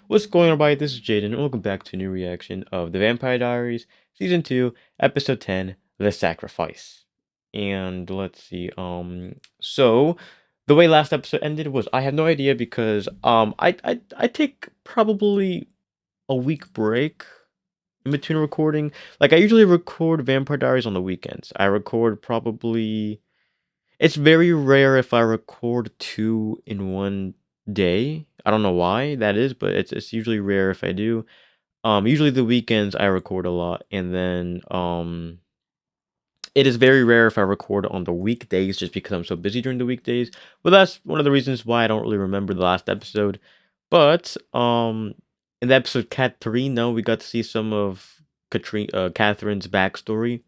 What's going on, everybody? This is Jaden, and welcome back to a new reaction of The Vampire Diaries, Season 2, Episode 10, The Sacrifice. And let's see, so the way last episode ended was I have no idea because I take probably a week break in between recording. Like I usually record Vampire Diaries on the weekends. I record probably it's very rare if I record two in one day. I don't know why that is, but it's usually rare if I do. Usually the weekends I record a lot, and then it is very rare if I record on the weekdays just because I'm so busy during the weekdays. But that's one of the reasons why I don't really remember the last episode. But in the episode Katrina, we got to see some of Catherine's backstory.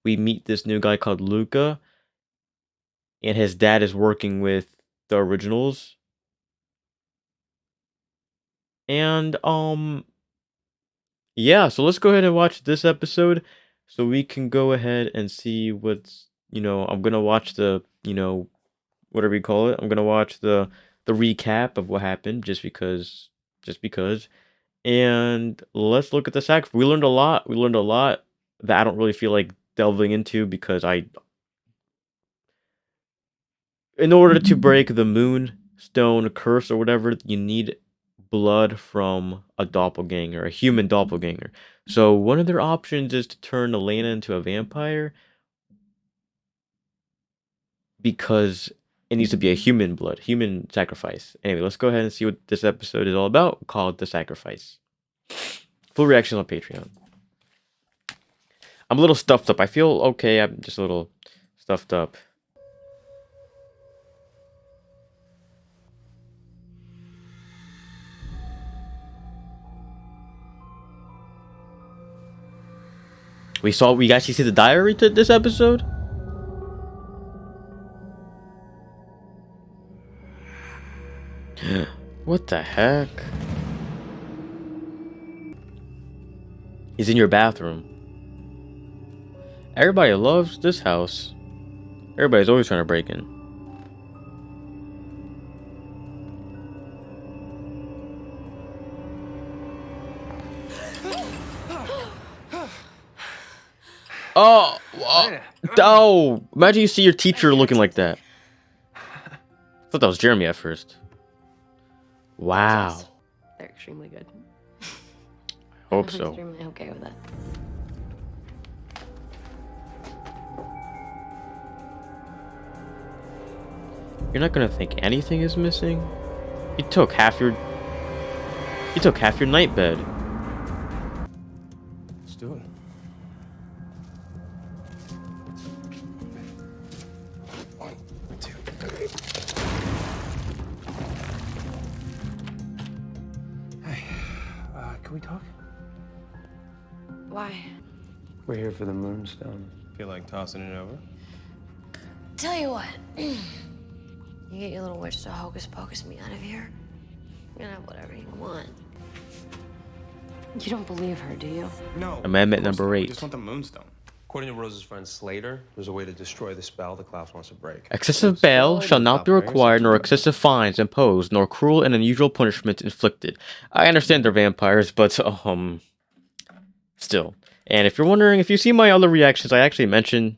We meet this new guy called Luca, and his dad is working with the originals. And yeah, so let's go ahead and watch this episode so we can go ahead and see what's, I'm going to watch the, whatever you call it. I'm going to watch the recap of what happened just because. And let's look at the sacrifice. We learned a lot. We learned a lot that I don't really feel like delving into because in order to break the moonstone curse or whatever, you need blood from a doppelganger, a human doppelganger. So one of their options is to turn Elena into a vampire because it needs to be a human blood, human sacrifice. Anyway, let's go ahead and see what this episode is all about, called The Sacrifice. Full reaction on Patreon. I'm a little stuffed up. I feel okay. I'm just a little stuffed up. We actually see the diary to this episode. What the heck? He's in your bathroom. Everybody loves this house. Everybody's always trying to break in. Oh, oh! Imagine you see your teacher looking like that. I thought that was Jeremy at first. Wow. They're extremely good. I hope I'm so. extremely okay with that. You're not gonna think anything is missing? You took half your night bed. Let's do it. One, two, three. Hey, can we talk? Why? We're here for the moonstone. Feel like tossing it over? Tell you what. You get your little witch to hocus pocus me out of here. You can have whatever you want. You don't believe her, do you? No. Amendment number 8. We just want the moonstone. According to Rose's friend Slater, there's a way to destroy the spell that Klaus wants to break. Excessive bail shall not be required, nor excessive fines imposed, nor cruel and unusual punishments inflicted. I understand they're vampires, but still. And if you're wondering, if you see my other reactions, I actually mention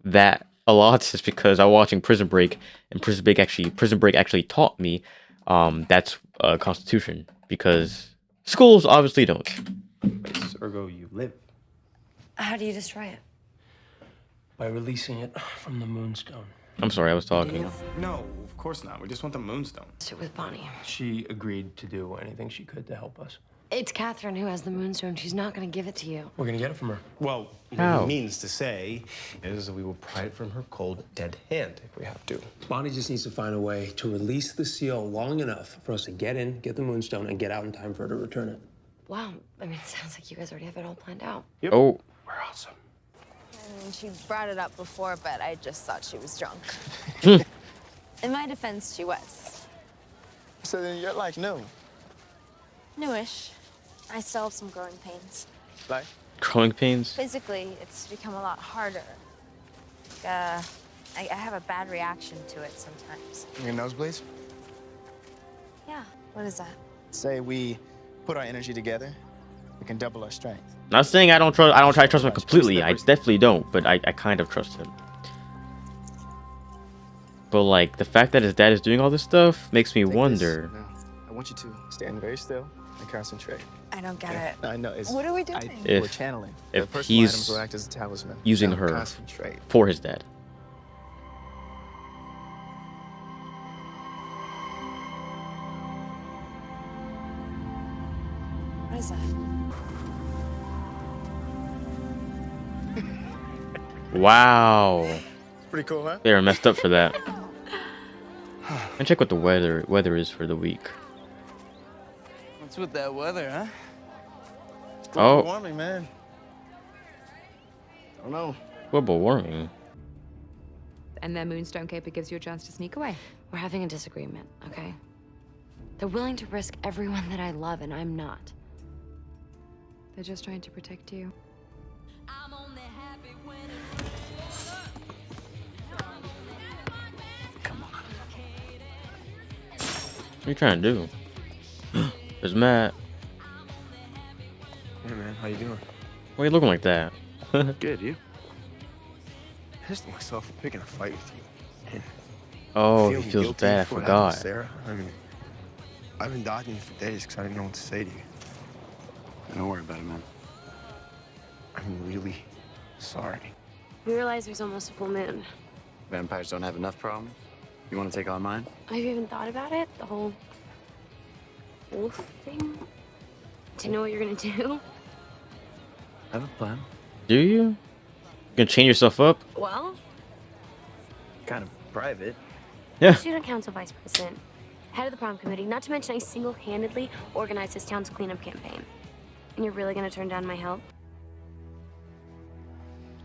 that a lot. It's because I was watching Prison Break, and Prison Break actually taught me that's Constitution, because schools obviously don't. Ergo, you live. How do you destroy it? By releasing it from the moonstone. I'm sorry, I was talking. No, of course not. We just want the moonstone. Sit with Bonnie. She agreed to do anything she could to help us. It's Catherine who has the moonstone. She's not gonna give it to you. We're gonna get it from her. Well, How? what he means to say is that we will pry it from her cold, dead hand if we have to. Bonnie just needs to find a way to release the seal long enough for us to get in, get the moonstone, and get out in time for her to return it. Wow. I mean, it sounds like you guys already have it all planned out. Yep. Oh. We're awesome. I mean, she brought it up before, but I just thought she was drunk. Hmm. In my defense, she was. So then you're like new. Newish. I still have some growing pains. Like? Growing pains? Physically, it's become a lot harder. I have a bad reaction to it sometimes. Your nosebleeds? Yeah. What is that? Say we put our energy together, we can double our strength. Not saying I don't trust. I don't try to trust him completely. I definitely don't, but I kind of trust him. But like the fact that his dad is doing all this stuff makes me wonder. No, I want you to stand very still and concentrate. I don't get it. No, I know. It's, What are we doing? we're channeling. If The personal items he's will act as a talisman. using Now her concentrate. for his dad. What is that? Wow, Pretty cool, huh? they are messed up for that. And check what the weather is for the week. What's with that weather, huh? It's Oh. global warming, man. I don't know. Global warming. And their moonstone caper gives you a chance to sneak away. We're having a disagreement, okay? They're willing to risk everyone that I love, and I'm not. They're just trying to protect you. What are you trying to do? There's Matt. Hey man, how you doing? Why are you looking like that? Good, you? Pissed myself for picking a fight with you. And Oh, he feeling feels guilty bad. I for what happened to forgot. Sarah. I mean, I've been dodging you for days because I didn't know what to say to you. Don't worry about it, man. I'm really sorry. You realize there's almost a full moon. Vampires don't have enough problems. You want to take on mine? Have you even thought about it? The whole wolf thing? Do you know what you're gonna do? I have a plan. Do you? You gonna chain yourself up? Well, Kind of private. Yeah. student council vice president, head of the prom committee, not to mention I single-handedly organized this town's cleanup campaign. And you're really gonna turn down my help?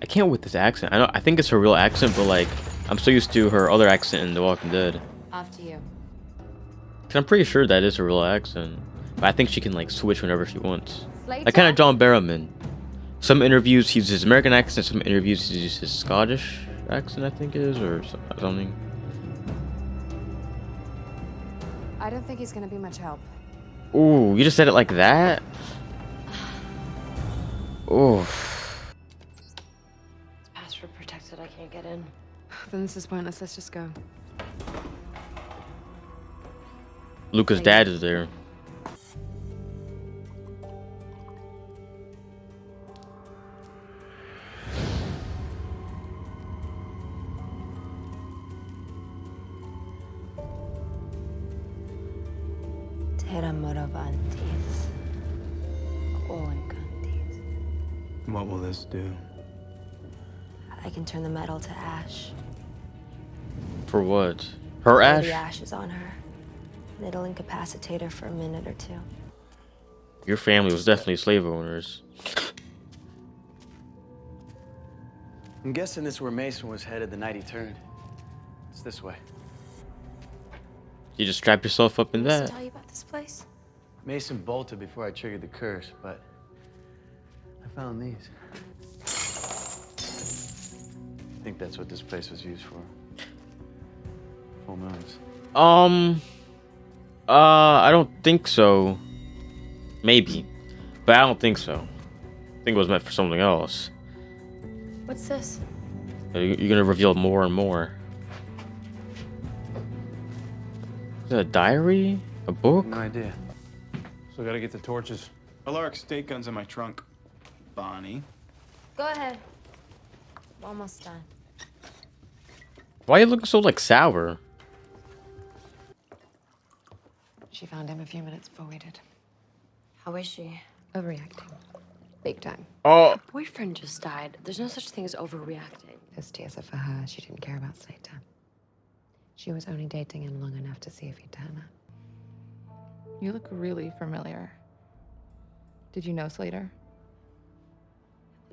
I can't with this accent. I think it's her real accent, but like I'm so used to her other accent in The Walking Dead. Off to you. 'Cause I'm pretty sure that is her real accent. But I think she can like switch whenever she wants. Slater? Like kind of John Barrowman. Some interviews he uses his American accent. Some interviews he uses his Scottish accent. I think it is or something. I don't think he's gonna be much help. Ooh, you just said it like that. Ooh. It's password protected, I can't get in. Then this is pointless. Let's just go. Luca's dad is there. What will this do? I can turn the metal to ash. For what? Her Pour ash? the ashes on her. And it'll incapacitate her for a minute or two. Your family was definitely slave owners. I'm guessing this is where Mason was headed the night he turned. It's this way. You just strap yourself up in Did I that. tell you about this place? Mason bolted before I triggered the curse, but I found these. I think that's what this place was used for. Full moons. I don't think so. Maybe, but I don't think so. I think it was meant for something else. What's this? You're gonna reveal more and more. Is that a diary? A book? No idea. So I gotta get the torches. Alaric stake guns in my trunk. Bonnie. Go ahead. Almost done. Why are you looking so like sour? She found him a few minutes before we did. How is she? Overreacting. Big time. Oh, Boyfriend just died. There's no such thing as overreacting. This Tiesa for her. She didn't care about Slater. She was only dating him long enough to see if he'd turn up. You look really familiar. Did you know Slater?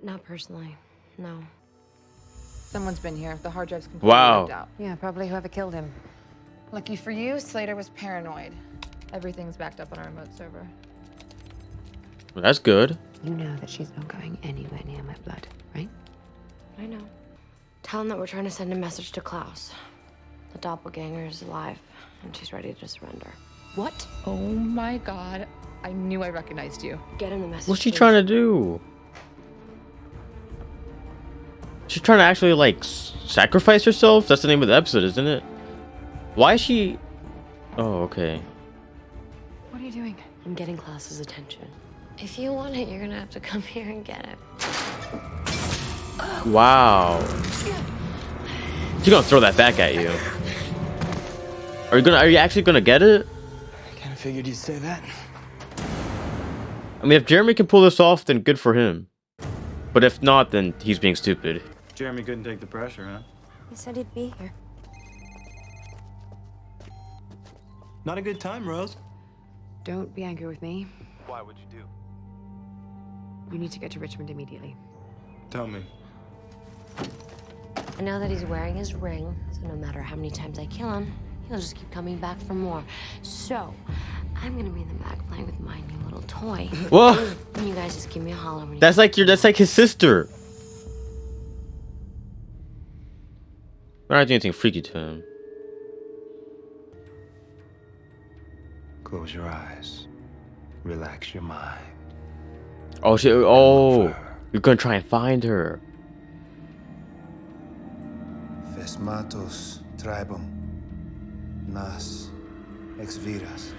Not personally, no. Someone's been here. The hard drive's completely Wow. wiped out. Yeah, probably whoever killed him. Lucky for you, Slater was paranoid. Everything's backed up on our remote server. that's good. You know that she's not going anywhere near my blood, right? I know. Tell him that we're trying to send a message to Klaus. The doppelganger is alive, and she's ready to surrender. What? Oh my god. I knew I recognized you. Get him the message. What's she please. trying to do? She's trying to actually like sacrifice herself? That's the name of the episode, isn't it? Why is she... Oh, okay. What are you doing? I'm getting Klaus's attention. If you want it, you're gonna have to come here and get it. Wow. She's gonna throw that back at you. Are you actually gonna get it? I kind of figured you'd say that. I mean, if Jeremy can pull this off, then good for him. But if not, then he's being stupid. Jeremy couldn't take the pressure, huh? He said he'd be here. Not a good time, Rose. Don't be angry with me. Why would you do? You need to get to Richmond immediately. Tell me. I know that he's wearing his ring, so no matter how many times I kill him, he'll just keep coming back for more. So, I'm gonna be in the back playing with my new little toy. Whoa! And you guys just give me a holler when you... That's like his sister. We're not doing anything freaky to him. Close your eyes. Relax your mind. Oh, you're gonna try and find her. Fesmatos tribum nas ex viras.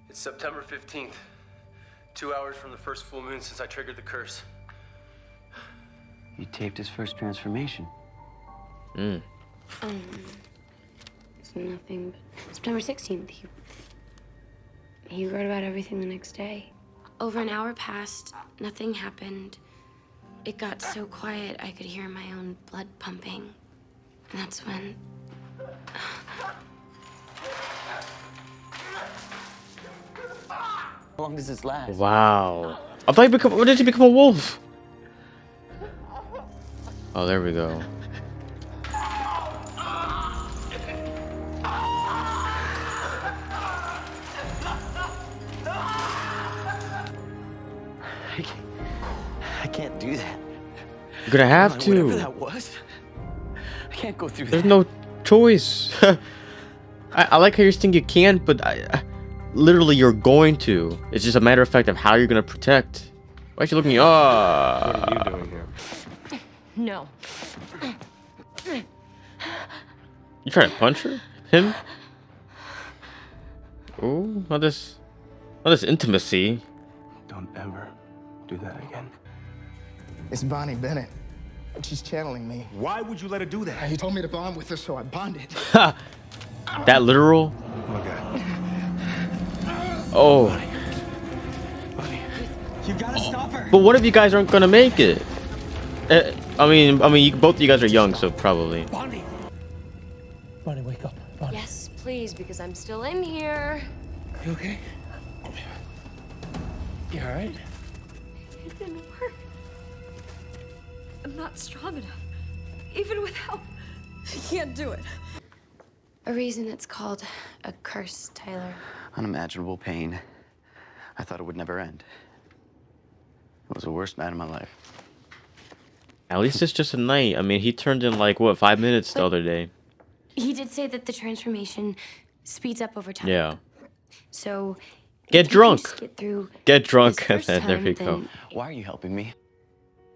It's September 15th. 2 hours from the first full moon since I triggered the curse. You taped his first transformation. Mm. It's nothing but September 16th. He wrote about everything the next day. Over an hour passed, nothing happened. It got so quiet I could hear my own blood pumping. And that's when... How long does this last? Wow. I thought when did he become a wolf? Oh, there we go. I can't do that. You're gonna have Whatever to. that was. I can't go through There's that. no choice. I like how you're saying you can't, but literally you're going to. It's just a matter of fact of how you're gonna protect. Why is she looking? What are you doing here? No. You trying to punch her? Him? Ooh, not this intimacy. Don't ever do that again. It's Bonnie Bennett. She's channeling me. Why would you let her do that? He told me to bond with her, so I bonded. That literal? Okay. Oh. You gotta stop her. But what if you guys aren't gonna make it? I mean, both of you guys are young, so probably. Bonnie, wake up. Bonnie. Yes, please, because I'm still in here. You okay? You all right? It didn't work. I'm not strong enough. Even with help, I can't do it. A reason it's called a curse, Tyler. Unimaginable pain. I thought it would never end. It was the worst night of my life. At least it's just a night. I mean, he turned in like what 5 minutes the other day. He did say that the transformation speeds up over time. Yeah. So Get if you drunk. just Get through. Get drunk, this and first then there time, we go. then Why are you helping me?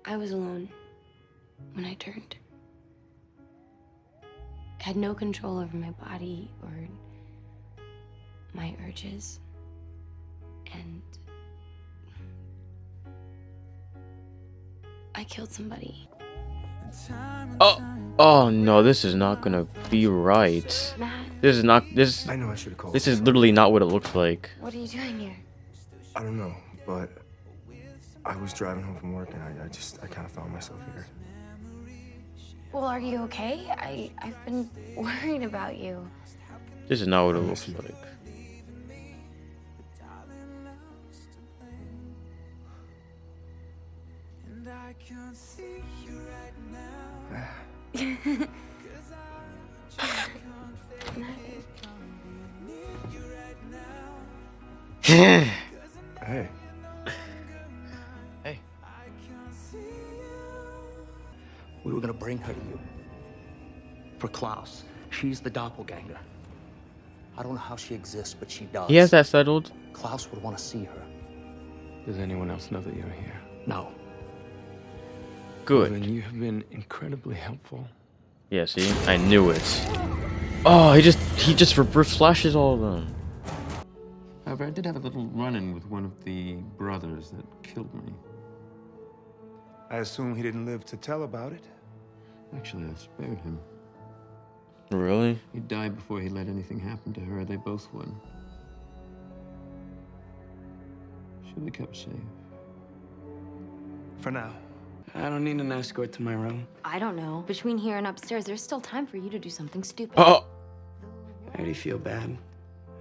I was alone when I turned. Had no control over my body or my urges. And I killed somebody. Oh no, this is not gonna be right. Matt, This is not. This I know I should have called. this is literally not what it looks like. what are you doing here? I don't know, but I was driving home from work and I kind of found myself here. Well, are you okay? I've been worried about you. This is not what it looks like. Hey. Hey. We were gonna bring her to you. For Klaus. She's the doppelganger. I don't know how she exists, but she does. He has that settled. Klaus would want to see her. Does anyone else know that you're here? No. Good. Well, then you have been incredibly helpful. Yeah, see? I knew it. Oh, he just reverse flashes all of them. However, I did have a little run-in with one of the brothers that killed me. I assume he didn't live to tell about it. Actually, I spared him. Really? He died before he let anything happen to her. They both would. Should be kept safe. For now. I don't need an escort to my room. I don't know. Between here and upstairs, there's still time for you to do something stupid. Oh. I already feel bad.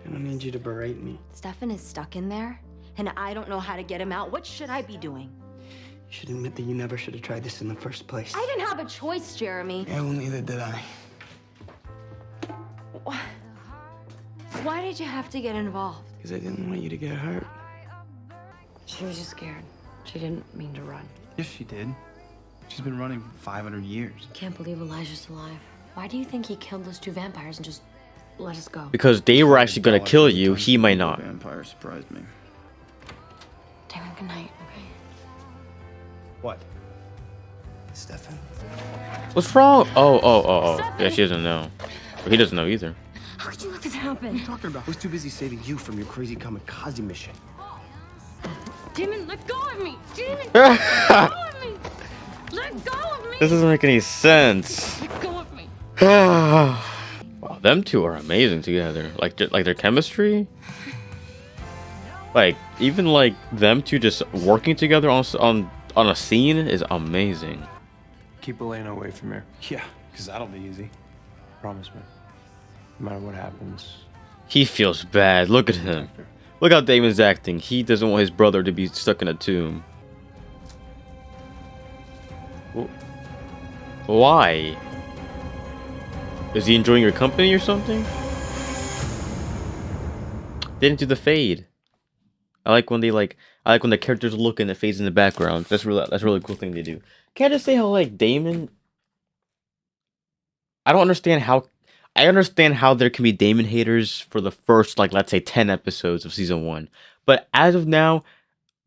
I don't need you to berate me. Stefan is stuck in there, and I don't know how to get him out. What should I be doing? You should admit that you never should have tried this in the first place. I didn't have a choice, Jeremy. Yeah, well, neither did I. Why did you have to get involved? Because I didn't want you to get hurt. She was just scared. She didn't mean to run. Yes, she did. She's been running for 500 years. Can't believe Elijah's alive. Why do you think he killed those two vampires and just let us go? Because they were actually gonna kill you, he might not. Vampire surprised me. Damon, good night, okay? What? Stefan? What's wrong? Oh. Yeah, she doesn't know. But he doesn't know either. How could you let this happen? What are you talking about? I was too busy saving you from your crazy kamikaze mission. Damon, let go of me! Damon, let go of me! Let go of me! This doesn't make any sense. Let go of me! Wow, them two are amazing together. Like their chemistry. Like even like them two just working together on a scene is amazing. Keep Elena away from here. Yeah, because that'll be easy. Promise me. No matter what happens. He feels bad. Look at him. Look how Damon's acting. He doesn't want his brother to be stuck in a tomb. Why? Is he enjoying your company or something? They didn't do the fade. I like when the characters look and it fades in the background. That's a really cool thing they do. Can't I just say how like Damon? I understand how there can be Damon haters for the first like let's say 10 episodes of season 1. But as of now,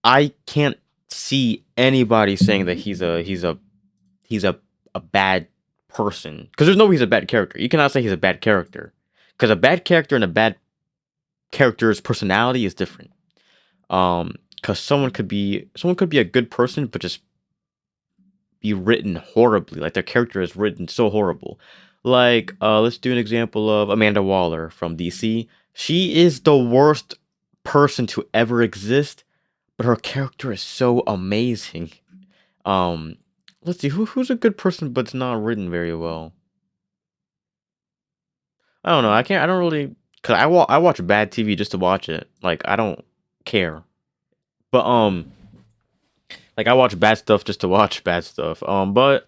I can't see anybody saying that he's a bad person. Because there's no way he's a bad character. You cannot say he's a bad character. Because a bad character and a bad character's personality is different. Because someone could be a good person, but just be written horribly. Like their character is written so horrible. Like, let's do an example of Amanda Waller from DC. She is the worst person to ever exist, but her character is so amazing. Let's see, who's a good person but it's not written very well? I don't know. I don't really, cause I watch bad TV just to watch it. Like I don't care. But like I watch bad stuff just to watch bad stuff. But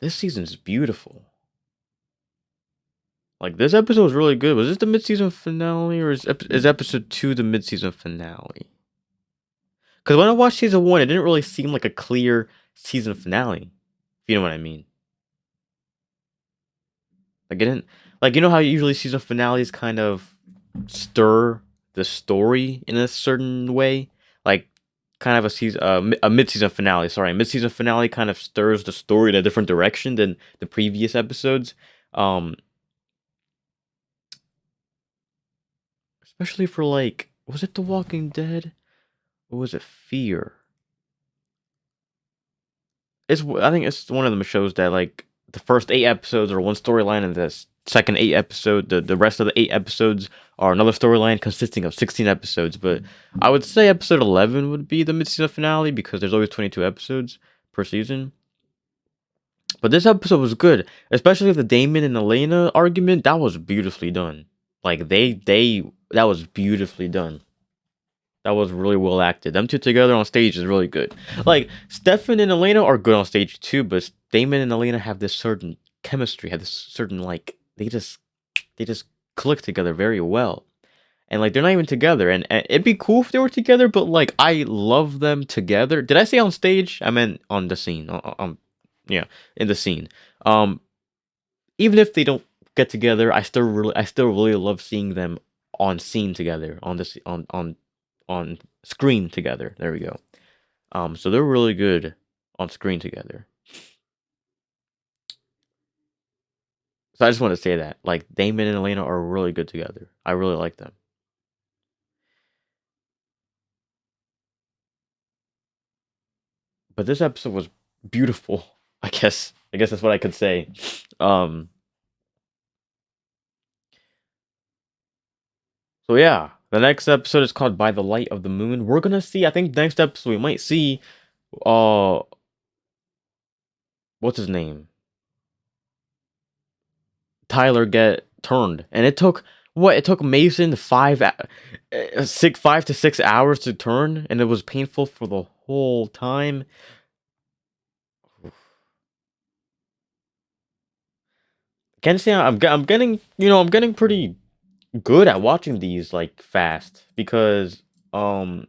this season's beautiful. Like this episode is really good. Was this the mid-season finale or is episode 2 the mid-season finale? Because when I watched season 1, it didn't really seem like a clear season finale. If you know what I mean. Like it didn't, like you know how usually season finales kind of stir the story in a certain way, like kind of a mid-season finale. Sorry, mid-season finale kind of stirs the story in a different direction than the previous episodes. Especially for like, was it The Walking Dead? Or was it Fear? I think it's one of them shows that like the first 8 episodes are one storyline and the second 8 episode, the rest of the 8 episodes are another storyline consisting of 16 episodes. But I would say episode 11 would be the mid-season finale because there's always 22 episodes per season. But this episode was good, especially the Damon and Elena argument. That was beautifully done. Like that was beautifully done. That was really well acted. Them two together on stage is really good. Like Stefan and Elena are good on stage too, but Damon and Elena have this certain chemistry, have this certain like they just click together very well. And like they're not even together, and it'd be cool if they were together, but like I love them together. Did I say on stage? I meant on the scene. Yeah, in the scene. even if they don't get together, I still really love seeing them on scene together, on this on screen together. There we go. So they're really good on screen together. So I just want to say that, like, Damon and Elena are really good together. I really like them. But this episode was beautiful. I guess that's what I could say. So yeah, the next episode is called By the Light of the Moon. We're gonna see, I think next episode we might see what's his name? Tyler get turned. And it took what? It took Mason 5 to 6 hours to turn, and it was painful for the whole time. Can't say I'm getting, I'm getting pretty good at watching these like fast because I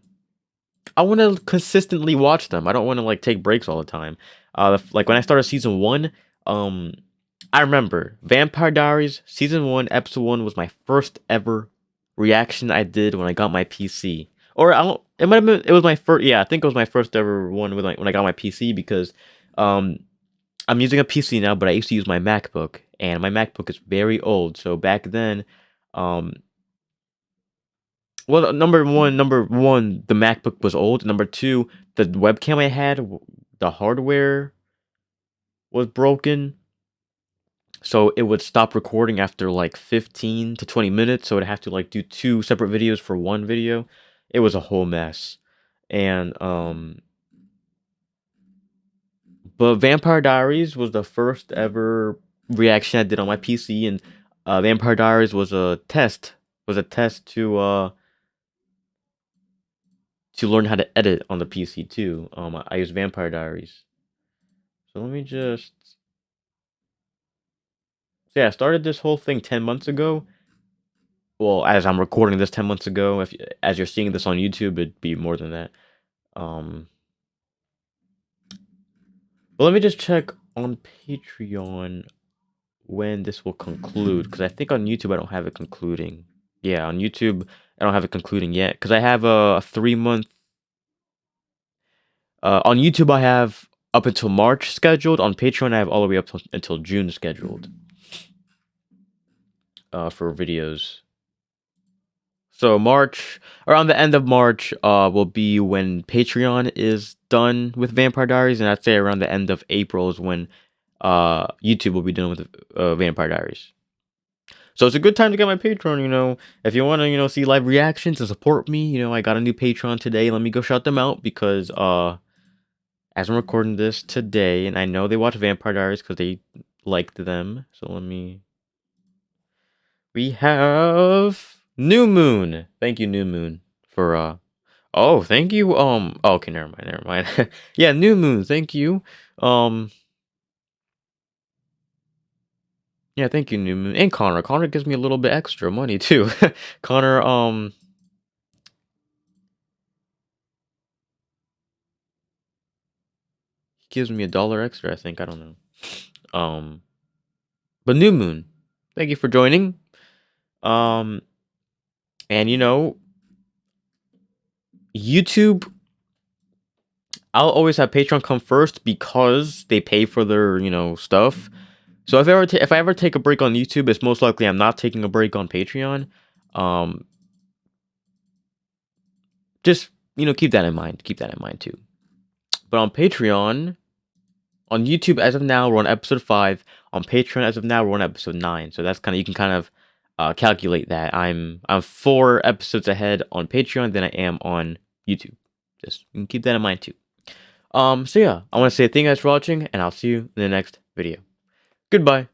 want to consistently watch them. I don't want to like take breaks all the time. Like when I started season 1, I remember Vampire Diaries season 1 episode 1 was my first ever reaction I did when I got my PC. Or I don't, it might have been, it was my first, yeah, I think it was my first ever one with when I got my PC because I'm using a PC now, but I used to use my MacBook, and my MacBook is very old. So back then, well, number one, the MacBook was old. Number two, the webcam I had, the hardware was broken, so it would stop recording after like 15 to 20 minutes. So I'd have to like do 2 separate videos for one video. It was a whole mess, and but Vampire Diaries was the first ever reaction I did on my PC, and Vampire Diaries was a test. To learn how to edit on the PC too. I use Vampire Diaries. So let me just. So yeah, I started this whole thing 10 months ago. Well, as I'm recording this 10 months ago, as you're seeing this on YouTube, it'd be more than that. But let me just check on Patreon when this will conclude, because I think on YouTube I don't have it concluding. Yeah, on YouTube I don't have it concluding yet, because I have a 3-month. On YouTube I have up until March scheduled. On Patreon I have all the way up until June scheduled for videos. So around the end of March, will be when Patreon is done with Vampire Diaries, and I'd say around the end of April is when YouTube will be done with Vampire Diaries. So it's a good time to get my Patreon. If you want to, see live reactions and support me, I got a new Patreon today. Let me go shout them out because as I'm recording this today, and I know they watch Vampire Diaries because they liked them. So we have New Moon. Thank you, New Moon, for oh, thank you. Okay, never mind. Yeah, New Moon. Thank you. Yeah, thank you, New Moon, and Connor. Connor gives me a little bit extra money too. Connor, he gives me $1 extra. I think, I don't know. But New Moon, thank you for joining. And YouTube, I'll always have Patreon come first because they pay for their, stuff. So if I ever take a break on YouTube, it's most likely I'm not taking a break on Patreon. Just, keep that in mind. Keep that in mind too. But on Patreon, on YouTube as of now, we're on episode 5. On Patreon as of now, we're on episode 9. So that's you can kind of calculate that. I'm 4 episodes ahead on Patreon than I am on YouTube. Just you can keep that in mind too. So yeah, I want to say thank you guys for watching, and I'll see you in the next video. Goodbye.